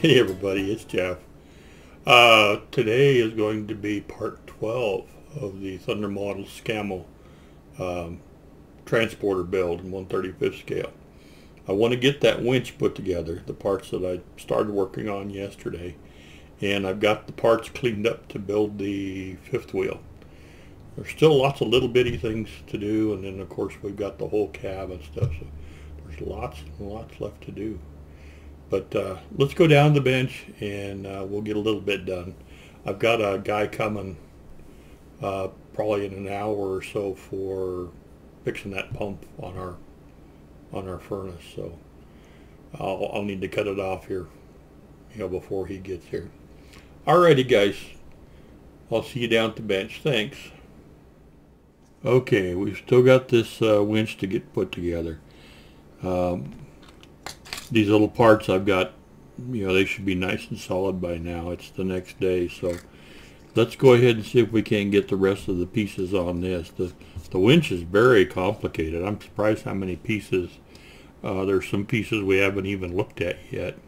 Hey everybody, it's Jeff. Today is going to be part 12 of the Thunder Model Scammell um, transporter build in 1/35 scale. I want to get that winch put together, the parts that I started working on yesterday, and I've got the parts cleaned up to build the fifth wheel. There's still lots of little bitty things to do, and then of course we've got the whole cab and stuff, so there's lots and lots left to do. But let's go down the bench and we'll get a little bit done. I've got a guy coming probably in an hour or so for fixing that pump on our furnace. So I'll need to cut it off here, before he gets here. Alrighty, guys. I'll see you down at the bench. Thanks. Okay, we've still got this winch to get put together. These little parts I've got, they should be nice and solid by now. It's the next day, so let's go ahead and see if we can get the rest of the pieces on this. The winch is very complicated. I'm surprised how many pieces. There's some pieces we haven't even looked at yet.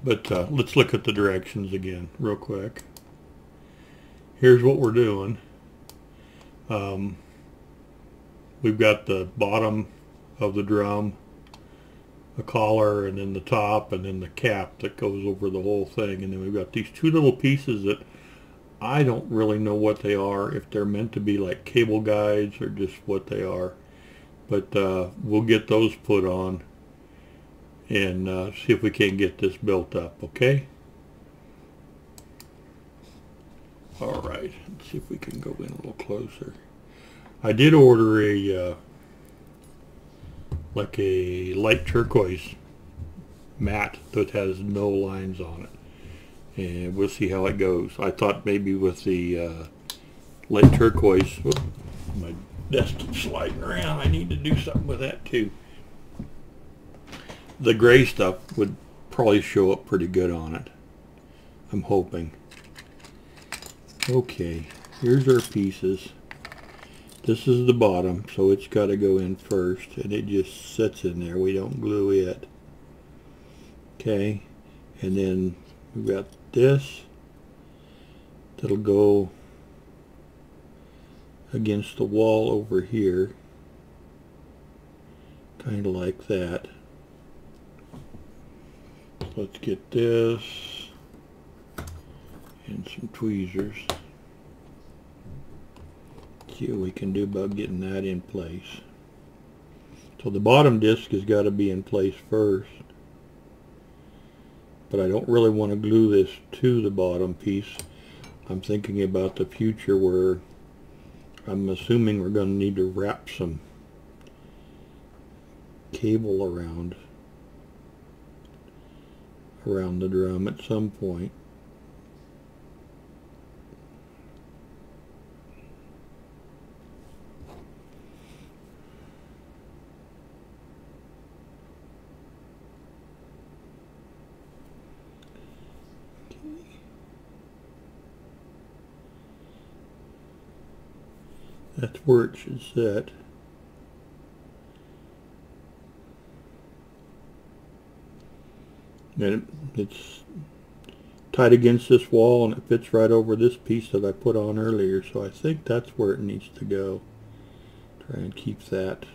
But let's look at the directions again real quick. Here's what we're doing. We've got the bottom of the drum, the collar, and then the top, and then the cap that goes over the whole thing. And then we've got these two little pieces that I don't really know what they are, if they're meant to be like cable guides or just what they are. But we'll get those put on and see if we can get this built up, okay? Alright, let's see if we can go in a little closer. I did order a like a light turquoise mat that has no lines on it, and we'll see how it goes. I thought maybe with the light turquoise, whoop, my desk keeps sliding around, I need to do something with that too. The gray stuff would probably show up pretty good on it, I'm hoping. Okay, here's our pieces. This is the bottom, so it's got to go in first, and it just sits in there. We don't glue it. Okay, and then we've got this that'll go against the wall over here, kind of like that. Let's get this and some tweezers. See what we can do about getting that in place. So the bottom disc has got to be in place first, but I don't really want to glue this to the bottom piece. I'm thinking about the future where I'm assuming we're going to need to wrap some cable around the drum at some point. That's where it should sit. And it's tight against this wall, and it fits right over this piece that I put on earlier, so I think that's where it needs to go. Try and keep that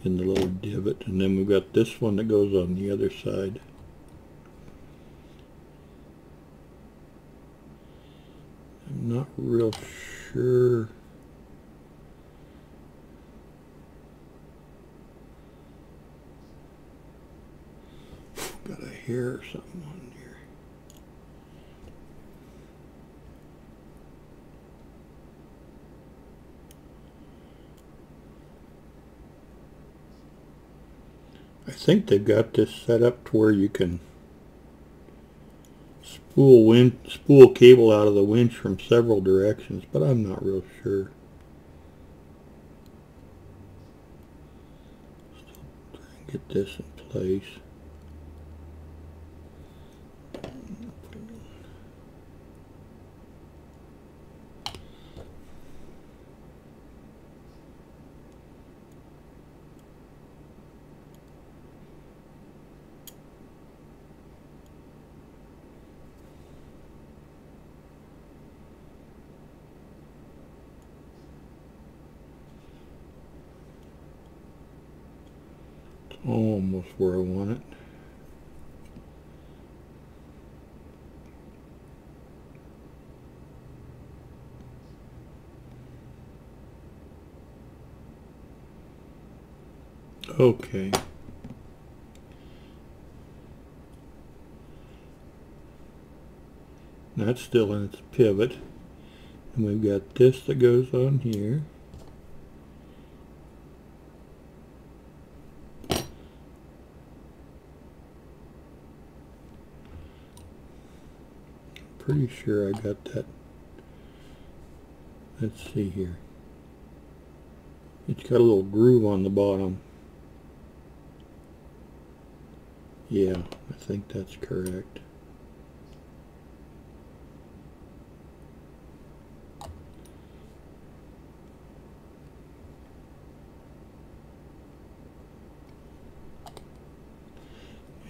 in the little divot, and then we've got this one that goes on the other side. I'm not real sure. Got a hair or something on here. I think they've got this set up to where you can spool cable out of the winch from several directions, but I'm not real sure. Still trying to get this in place. almost where I want it. Okay. That's still in its pivot. And we've got this that goes on here. Pretty sure I got that. Let's see here. It's got a little groove on the bottom. Yeah, I think that's correct.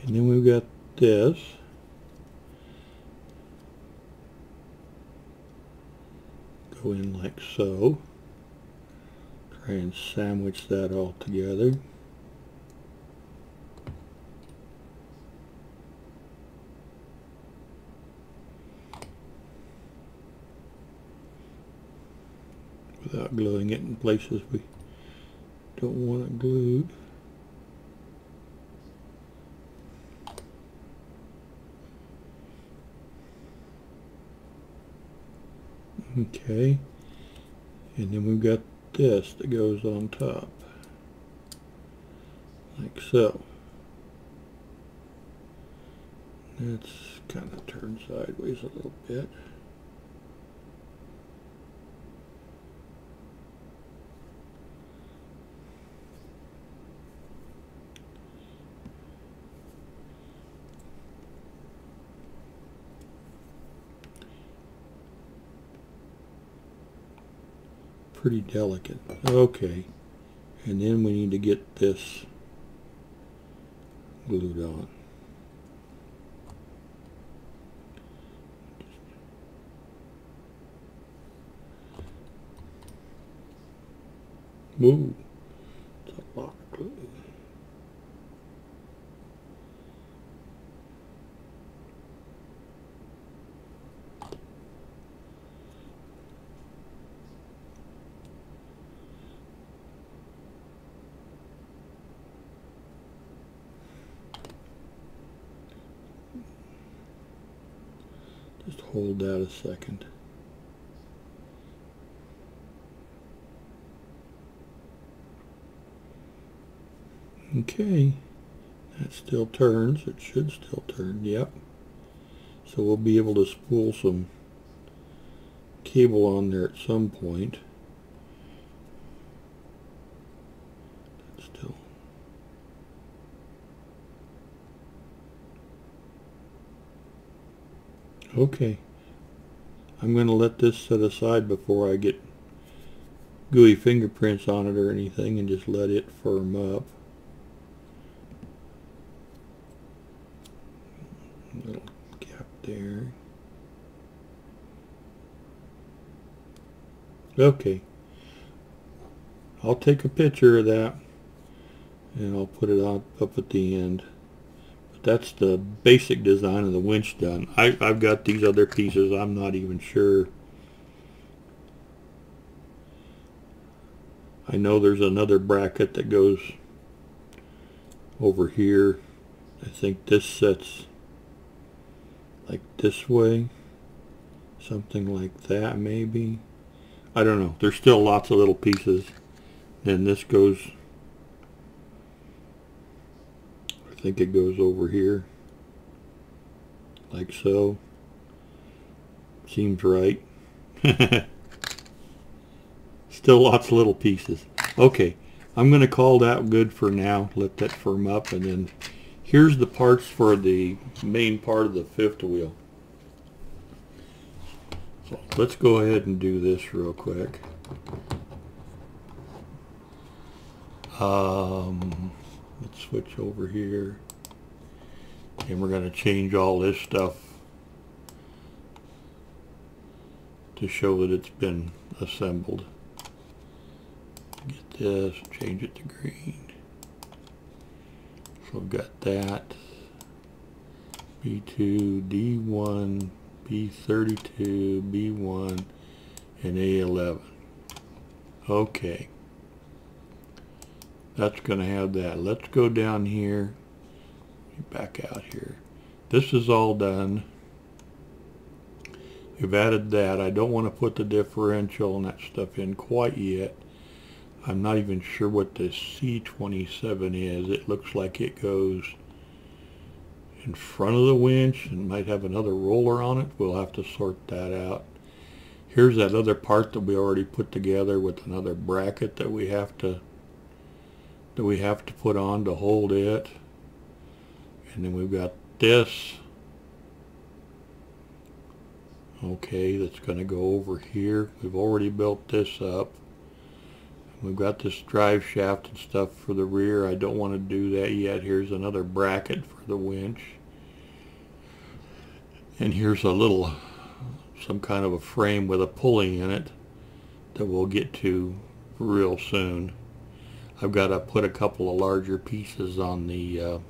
And then we've got this. Go in like so. Try and sandwich that all together. Without gluing it in places we don't want it glued. Okay, and then we've got this that goes on top, like so. That's kind of turned sideways a little bit. Pretty delicate. Okay, and then we need to get this glued on. Whoa, it's a lot of glue. Just hold that a second. Okay, that still turns. It should still turn, yep. So we'll be able to spool some cable on there at some point. Still. Okay, I'm going to let this set aside before I get gooey fingerprints on it or anything, and just let it firm up. Little gap there. Okay, I'll take a picture of that and I'll put it up at the end. But that's the basic design of the winch done. I've got these other pieces. I'm not even sure. I know there's another bracket that goes over here. I think this sets like this way, something like that maybe. I don't know. There's still lots of little pieces. Then this goes, I think it goes over here like so. Seems right. Still lots of little pieces. Okay, I'm going to call that good for now. Let that firm up, and then here's the parts for the main part of the fifth wheel. So let's go ahead and do this real quick. Let's switch over here, and we're going to change all this stuff to show that it's been assembled. Get this, change it to green. So we've got that. B2, D1, B32, B1, and A11. Okay. That's going to have that. Let's go down here. Back out here. This is all done. We've added that. I don't want to put the differential and that stuff in quite yet. I'm not even sure what the C27 is. It looks like it goes in front of the winch and might have another roller on it. We'll have to sort that out. Here's that other part that we already put together with another bracket that we have to put on to hold it. And then we've got this. Okay, that's going to go over here. We've already built this up. We've got this drive shaft and stuff for the rear. I don't want to do that yet. Here's another bracket for the winch. And here's a little, some kind of a frame with a pulley in it that we'll get to real soon. I've got to put a couple of larger pieces on the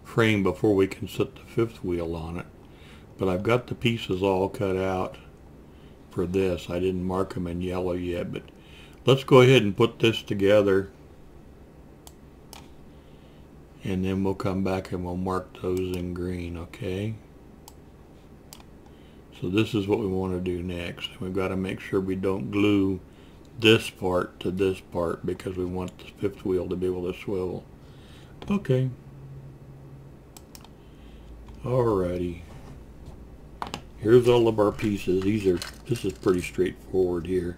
frame before we can set the fifth wheel on it. But I've got the pieces all cut out for this. I didn't mark them in yellow yet, but let's go ahead and put this together, and then we'll come back and we'll mark those in green. Okay, so this is what we want to do next. We've got to make sure we don't glue this part to this part because we want the fifth wheel to be able to swivel. Okay, alrighty. Here's all of our pieces. This is pretty straightforward here.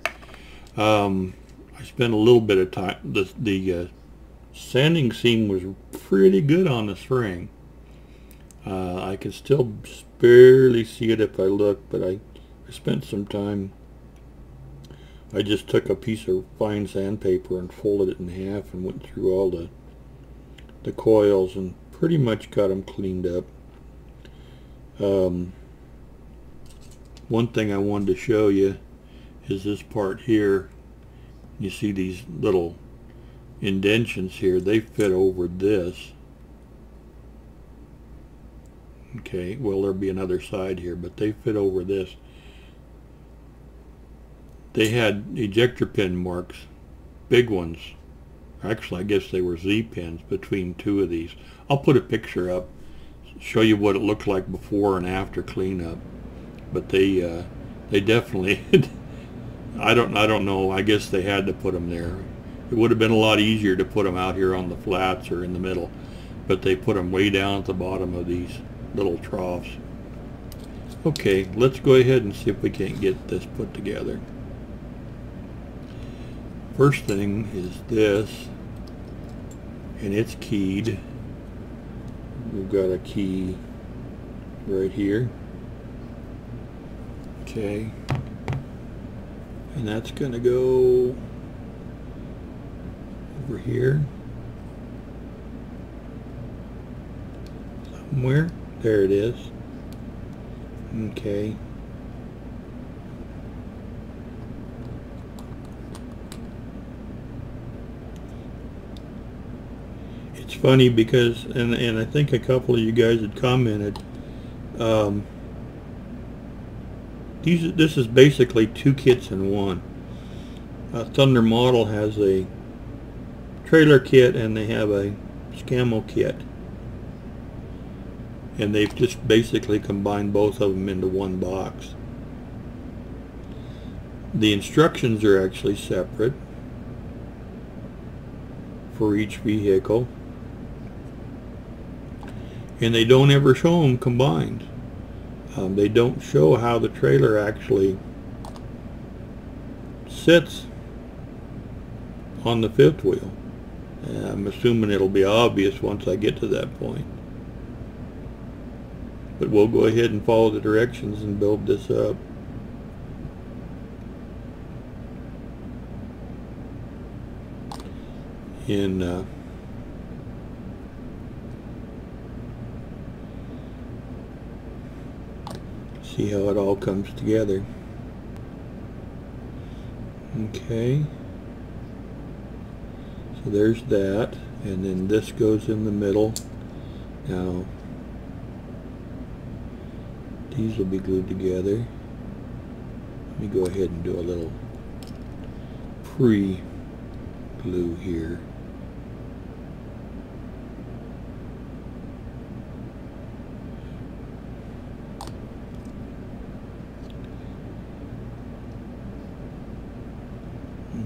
I spent a little bit of time. The sanding seam was pretty good on the spring. I can still barely see it if I look, but I spent some time. I just took a piece of fine sandpaper and folded it in half and went through all the coils and pretty much got them cleaned up. One thing I wanted to show you is this part here. You see these little indentions here. They fit over this. Okay, well, there'll be another side here, but they fit over this. They had ejector pin marks, big ones. Actually, I guess they were Z pins between two of these. I'll put a picture up, show you what it looked like before and after cleanup. But they definitely I don't know, I guess they had to put them there. It would have been a lot easier to put them out here on the flats or in the middle, but they put them way down at the bottom of these little troughs. Okay, let's go ahead and see if we can't get this put together. First thing is this, and it's keyed. We've got a key right here. Okay, and that's going to go over here somewhere. There it is. Okay, it's funny because, and I think a couple of you guys had commented, this is basically two kits in one. Thunder Model has a trailer kit and they have a Scammell kit. And they've just basically combined both of them into one box. The instructions are actually separate for each vehicle. And they don't ever show them combined. They don't show how the trailer actually sits on the fifth wheel. I'm assuming it'll be obvious once I get to that point. But we'll go ahead and follow the directions and build this up. In see how it all comes together. Okay, so there's that, and then this goes in the middle. Now these will be glued together. Let me go ahead and do a little pre-glue here.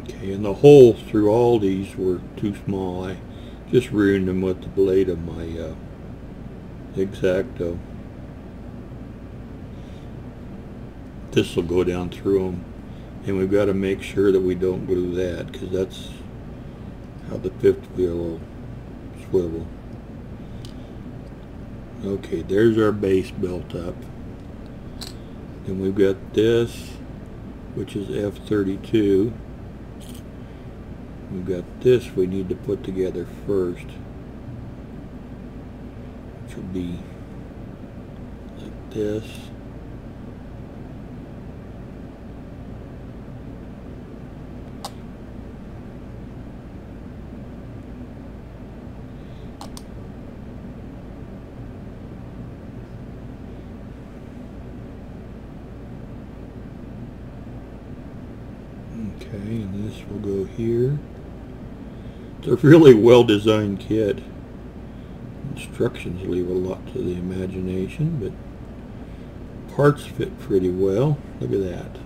Okay, and the holes through all these were too small. I just ruined them with the blade of my X-Acto. This will go down through them, and we've got to make sure that we don't glue that, because that's how the fifth wheel will swivel. Okay, there's our base built up. Then we've got this, which is F32. We've got this we need to put together first, which will be like this. Okay, and this will go here. It's a really well designed kit. Instructions leave a lot to the imagination, but parts fit pretty well. Look at that.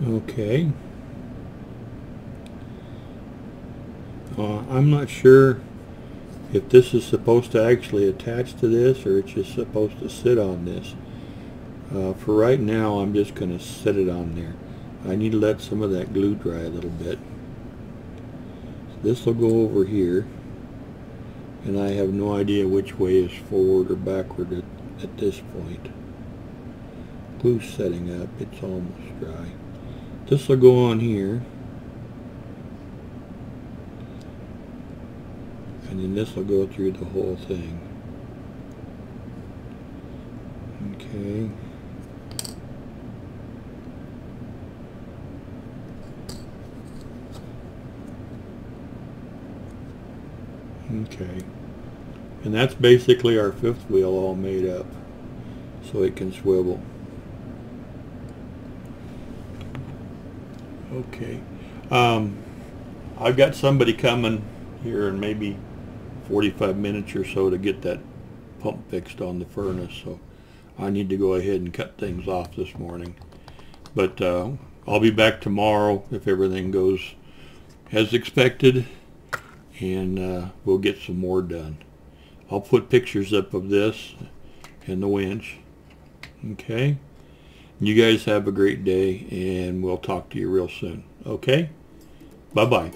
Okay. I'm not sure if this is supposed to actually attach to this or it's just supposed to sit on this. For right now, I'm just going to set it on there. I need to let some of that glue dry a little bit. So this will go over here, and I have no idea which way is forward or backward at this point. Glue's setting up. It's almost dry. This will go on here, and then this will go through the whole thing. Okay. Okay. And that's basically our fifth wheel all made up, so it can swivel. Okay, I've got somebody coming here in maybe 45 minutes or so to get that pump fixed on the furnace, so I need to go ahead and cut things off this morning. But I'll be back tomorrow if everything goes as expected, and we'll get some more done. I'll put pictures up of this and the winch. Okay? You guys have a great day, and we'll talk to you real soon. Okay? Bye-bye.